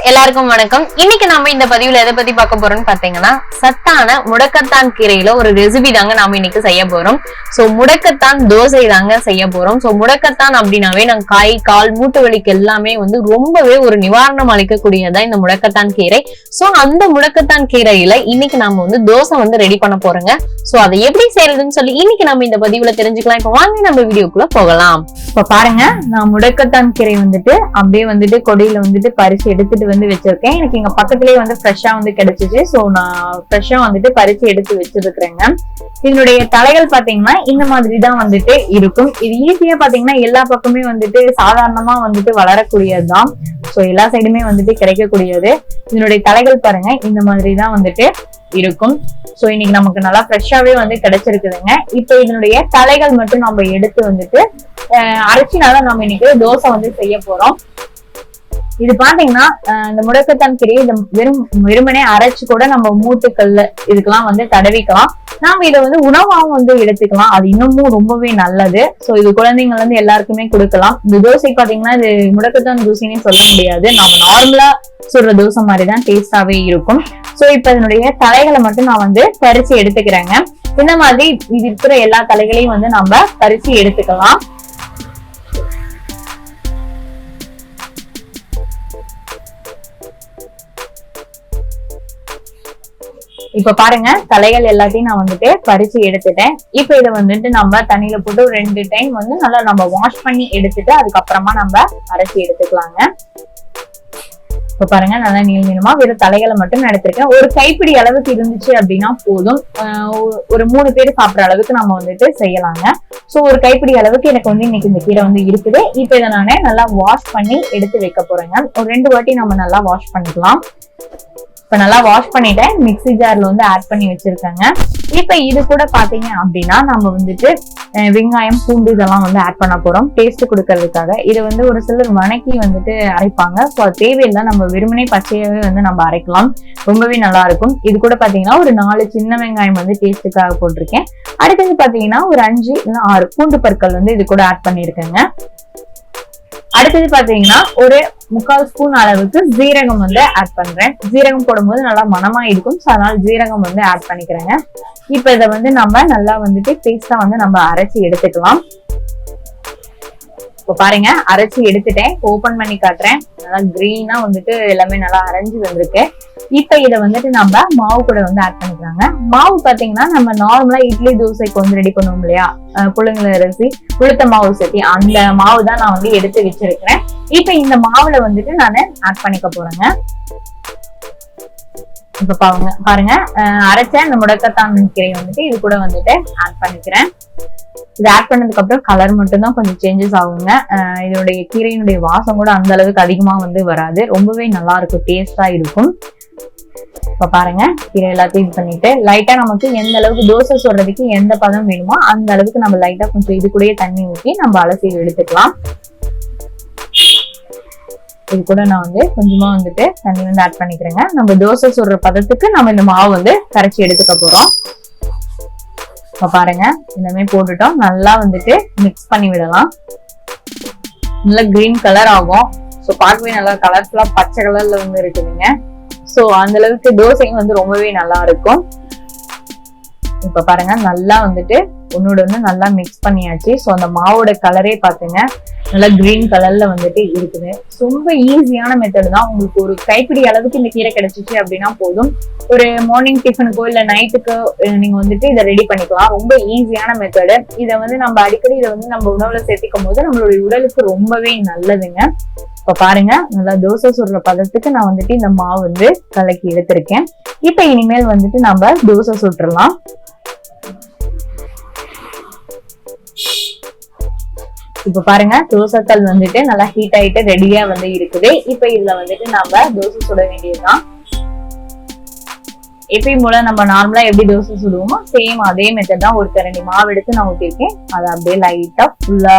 எல்லாருக்கும் வணக்கம். இன்னைக்கு நாம இந்த பதிவுல எதை பத்தி பார்க்க போறோம்னு பாத்தீங்கன்னா, சத்தான முடக்கத்தான் கீரையில ஒரு ரெசிபி தாங்க நாம இன்னைக்கு செய்ய போறோம். சோ முடக்கத்தான் தோசை தாங்க செய்ய போறோம். சோ முடக்கத்தான் அப்படின்னாவே நாங்க கை கால் மூட்டு வலிக்கு எல்லாமே ரொம்பவே ஒரு நிவாரணம் அளிக்கக்கூடியதா இந்த முடக்கத்தான் கீரை. சோ அந்த முடக்கத்தான் கீரையில இன்னைக்கு நாம தோசை ரெடி பண்ண போறோங்க. சோ அதை எப்படி செய்யறதுன்னு சொல்லி இன்னைக்கு நம்ம இந்த பதிவுல தெரிஞ்சுக்கலாம். இப்ப வாங்க நம்ம வீடியோக்குள்ள போகலாம். இப்ப பாருங்க, நான் முடக்கத்தான் கீரை அப்படியே கொடியில பறிச்சு எடுத்துட்டு வச்சிருக்கேன். எனக்கு இங்க பக்கத்திலேயே ஃப்ரெஷ்ஷா கிடைச்சிச்சு. சோ நான் ஃப்ரெஷ்ஷா பறிச்சு எடுத்து வச்சிருக்கிறேங்க. இதனுடைய தலைகள் பாத்தீங்கன்னா இந்த மாதிரிதான் இருக்கும். இது ஈஸியா பாத்தீங்கன்னா எல்லா பக்கமே சாதாரணமா வளரக்கூடியதுதான். சோ எல்லா சைடுமே கிடைக்கக்கூடியது. இதனுடைய தலைகள் பாருங்க இந்த மாதிரிதான் இருக்கும். சோ இன்னைக்கு நமக்கு நல்லா ஃப்ரெஷ்ஷாவே கிடைச்சிருக்குதுங்க. இப்ப இதனுடைய தலைகள் மட்டும் நம்ம எடுத்து அரைச்சினாதான் நம்ம இன்னைக்கு தோசை செய்ய போறோம். இது பாத்தீங்கன்னா இந்த முடக்கத்தான் கீரை வெறுமனே அரைச்சு கூட நம்ம மூட்டுக்கல்ல இதுக்கெல்லாம் தடவிக்கலாம். நாம இதை உணவாவும் எடுத்துக்கலாம். அது இன்னமும் ரொம்பவே நல்லது. சோ இது குழந்தைங்க எல்லாருக்குமே கொடுக்கலாம். இந்த தோசை பாத்தீங்கன்னா இது முடக்கத்தான் தோசைன்னு சொல்ல முடியாது. நம்ம நார்மலா சுடுற தோசை மாதிரிதான் டேஸ்டாவே இருக்கும். சோ இப்ப இதனுடைய தலைகளை மட்டும் நான் பறிச்சு எடுத்துக்கிறேங்க. இந்த மாதிரி இது இருக்கிற எல்லா தலைகளையும் நம்ம பறிச்சு எடுத்துக்கலாம். இப்ப பாருங்க, தலைகள் எல்லாத்தையும் நான் பறிச்சு எடுத்துட்டேன். இப்ப இதை நம்ம தண்ணியில போட்டு ஒரு 2 டைம் நல்லா நம்ம வாஷ் பண்ணி எடுத்துட்டு அதுக்கப்புறமா நம்ம அரைச்சி எடுத்துக்கலாங்க. இப்ப பாருங்க, நல்லா நீளமா வெறும் தலைகளை மட்டும் எடுத்திருக்கேன். ஒரு கைப்பிடி அளவுக்கு இருந்துச்சு அப்படின்னா போதும். ஒரு 3 பேர் சாப்பிடுற அளவுக்கு நம்ம செய்யலாங்க. சோ ஒரு கைப்பிடி அளவுக்கு எனக்கு இன்னைக்கு இந்த கீரை இருக்குது. இப்ப இதை நானே நல்லா வாஷ் பண்ணி எடுத்து வைக்க போறேங்க. ஒரு 2 வாட்டி நம்ம நல்லா வாஷ் பண்ணிக்கலாம். இப்ப நல்லா வாஷ் பண்ணிட்டேன். மிக்ஸி ஜார்ல ஆட் பண்ணி வச்சிருக்கேங்க. இப்ப இது கூட பாத்தீங்க அப்படின்னா நம்ம வெங்காயம் பூண்டு இதெல்லாம் ஆட் பண்ண போறோம் டேஸ்ட் கொடுக்கறதுக்காக. இது ஒரு சிலர் வணக்கி அரைப்பாங்க. ஸோ அது தேவையில்லை, நம்ம வெறுமனே பச்சையாவே நம்ம அரைக்கலாம். ரொம்பவே நல்லா இருக்கும். இது கூட பாத்தீங்கன்னா ஒரு 4 சின்ன வெங்காயம் டேஸ்ட்டுக்காக போட்டிருக்கேன். அடுத்தது பாத்தீங்கன்னா ஒரு 5 இல்ல 6 பூண்டு பற்கள் இது கூட ஆட் பண்ணிருக்கேங்க. அடுத்தது பாத்தீங்கன்னா ஒரு 3/4 ஸ்பூன் அளவுக்கு ஜீரகம் ஆட் பண்றேன். ஜீரகம் போடும்போது நல்லா மனமா இருக்கும். அதனால ஜீரகம் ஆட் பண்ணிக்கிறேங்க. இப்ப இதை நம்ம நல்லா பேஸ்டா நம்ம அரைச்சி எடுத்துக்கலாம். இப்ப பாருங்க, அரைச்சி எடுத்துட்டேன். ஓபன் பண்ணி காட்டுறேன். நல்லா கிரீனா எல்லாமே நல்லா அரைஞ்சு வந்திருக்கு. இப்ப இதை நம்ம மாவு கூட ஆட் பண்ணிக்கிறாங்க. மாவு பாத்தீங்கன்னா நம்ம நார்மலா இட்லி தோசைக்கு ரெடி பண்ணுவோம் இல்லையா, புழுங்கல் அரிசி உளுத்த மாவு சேர்த்தி அந்த மாவு தான் நான் எடுத்து வச்சிருக்கிறேன். இப்ப இந்த மாவுல நான் ஆட் பண்ணிக்க போறேங்க. இப்ப பாருங்க, அரைச்ச இந்த முடக்கத்தான் கீரை இது கூட ஆட் பண்ணிக்கிறேன். இது ஆட் பண்ணதுக்கு அப்புறம் கலர் மட்டும் தான் கொஞ்சம் சேஞ்சஸ் ஆகுங்க. இதனுடைய கீரையினுடைய வாசம் கூட அந்த அளவுக்கு அதிகமா வராது. ரொம்பவே நல்லா இருக்கும், டேஸ்டா இருக்கும். இப்ப பாருங்க, கீரை எல்லாத்தையும் இது பண்ணிட்டு லைட்டா நமக்கு எந்த அளவுக்கு தோசை சுடுறதுக்கு எந்த பதம் வேணுமோ அந்த அளவுக்கு நம்ம லைட்டா கொஞ்சம் இது கூடயே தண்ணி ஊற்றி நம்ம அலசி எடுத்துக்கலாம். இது கூட நான் கொஞ்சமா தண்ணி ஆட் பண்ணிக்கிறேங்க. நம்ம தோசை சுடுற பதத்துக்கு நம்ம இந்த மாவு கரைச்சி எடுத்துக்க போறோம். இப்ப பாருங்க, எல்லாமே போட்டுட்டோம். நல்லா மிக்ஸ் பண்ணி விடலாம். நல்லா கிரீன் கலர் ஆகும். சோ பார்க்கவே நல்லா கலர்ஃபுல்லா பச்சை கலர்ல இருக்குதுங்க. சோ அந்த அளவுக்கு தோசையும் ரொம்பவே நல்லா இருக்கும். இப்ப பாருங்க, நல்லா ஒன்னோட ஒண்ணு நல்லா மிக்ஸ் பண்ணியாச்சு. சோ அந்த மாவோட கலரே பாத்துங்க நல்லா கிரீன் கலர்ல இருக்குது. ரொம்ப ஈஸியான மெத்தட் தான். உங்களுக்கு ஒரு கைப்பிடி அளவுக்கு இந்த கீரை கிடைச்சிச்சு அப்படின்னா போதும். ஒரு மார்னிங் டிஃபனுக்கோ இல்ல நைட்டுக்கோ நீங்க இதை ரெடி பண்ணிக்கலாம். ரொம்ப ஈஸியான மெத்தடு. இதை நம்ம அடிக்கடி இதை நம்ம உணவுல சேர்த்திக்கும் போது நம்மளுடைய உடலுக்கு ரொம்பவே நல்லதுங்க. இப்ப பாருங்க, நல்லா தோசை சுடுற பதத்துக்கு நான் இந்த மாவு கலக்கி எடுத்திருக்கேன். இப்ப இனிமேல் நம்ம தோசை சுட்டுறலாம். இப்ப பாருங்க, தோசைக்கல் நல்லா ஹீட் ஆயிட்டு ரெடியா இருக்குது. இப்ப இதுல நம்ம தோசை சுட வேண்டியதுதான். எப்பயும் போல நம்ம நார்மலா எப்படி தோசை சுடுவோமோ சேம் அதே மெத்தட் தான். ஒரு கரண்டி மாவு எடுத்து நான் ஊற்றிருக்கேன். அதை அப்படியே லைட்டா ஃபுல்லா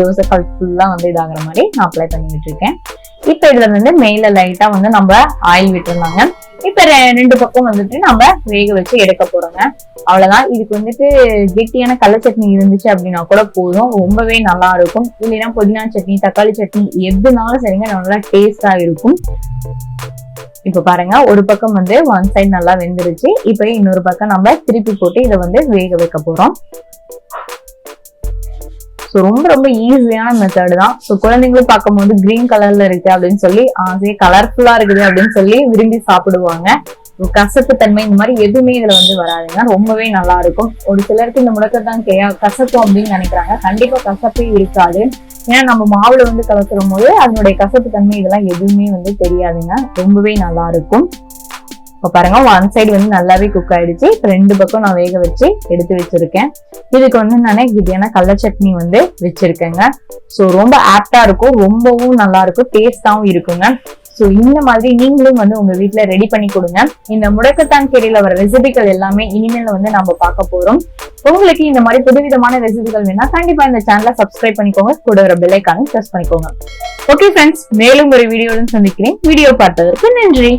தோசைக்கல் ஃபுல்லா இதாகிற மாதிரி நான் அப்ளை பண்ணி விட்டுருக்கேன். இப்ப இதுல வந்து மேல லைட்டா வந்து நம்ம ஆயில் விட்டுருந்தாங்க. இப்ப ரெண்டு பக்கம் வந்துட்டு நம்ம வேக வச்சு எடுக்க போறோங்க. அவ்வளவுதான். இதுக்கு வந்துட்டு கெட்டியான கடலை சட்னி இருந்துச்சு அப்படின்னா கூட போதும், ரொம்பவே நல்லா இருக்கும். இல்லைன்னா புதினா சட்னி, தக்காளி சட்னி எதுனாலும் சரிங்க, நல்லா டேஸ்டா இருக்கும். இப்ப பாருங்க, ஒரு பக்கம் வந்து ஒன் சைடு நல்லா வெந்துருச்சு. இப்ப இன்னொரு பக்கம் நம்ம திருப்பி போட்டு இதை வந்து வேக வைக்க போறோம். ரொம்ப ரொம்ப ஈஸியான மெத்தட் தான். குழந்தைங்களும் பார்க்கும்போது கிரீன் கலர்ல இருக்கு அப்படின்னு சொல்லி கலர்ஃபுல்லா இருக்குது அப்படின்னு சொல்லி விரும்பி சாப்பிடுவாங்க. கசப்பு தன்மை இந்த மாதிரி எதுவுமே இதுல வந்து வராதுங்க, ரொம்பவே நல்லா இருக்கும். ஒரு சிலருக்கு இந்த முடக்கத்தான் கசக்கும் அப்படின்னு நினைக்கிறாங்க. கண்டிப்பா கசப்பே இருக்காது. ஏன்னா நம்ம மாவுல வந்து கலக்குற போது அதனுடைய கசப்பு தன்மை இதெல்லாம் எதுவுமே வந்து தெரியாதுங்க, ரொம்பவே நல்லா இருக்கும். இப்ப பாருங்க, ஒன் சைடு வந்து நல்லாவே குக் ஆயிடுச்சு. இப்ப ரெண்டு பக்கம் நான் வேக வச்சு எடுத்து வச்சிருக்கேன். இதுக்கு வந்து நான் கெட்டியான கடலை சட்னி வந்து வச்சிருக்கேங்க. ரொம்ப ஆப்டா இருக்கும், ரொம்பவும் நல்லா இருக்கும், டேஸ்டாவும் இருக்குங்க. இந்த மாதிரி நீங்களும் வந்து உங்க வீட்டுல ரெடி பண்ணி கொடுங்க. இந்த முடக்கத்தான் கீரையில வர ரெசிபிகள் எல்லாமே இனிமேல வந்து நம்ம பார்க்க போறோம். உங்களுக்கு இந்த மாதிரி புதுவிதமான ரெசிபிகள் வேணா கண்டிப்பா இந்த சேனலை சப்ஸ்கிரைப் பண்ணிக்கோங்க, கூட வர பெல் ஐகானை பிரஸ் பண்ணிக்கோங்க. ஓகே ஃப்ரெண்ட்ஸ், மேலும் ஒரு வீடியோவுடன் சந்திக்கிறேன். வீடியோ பார்த்ததற்கு நன்றி.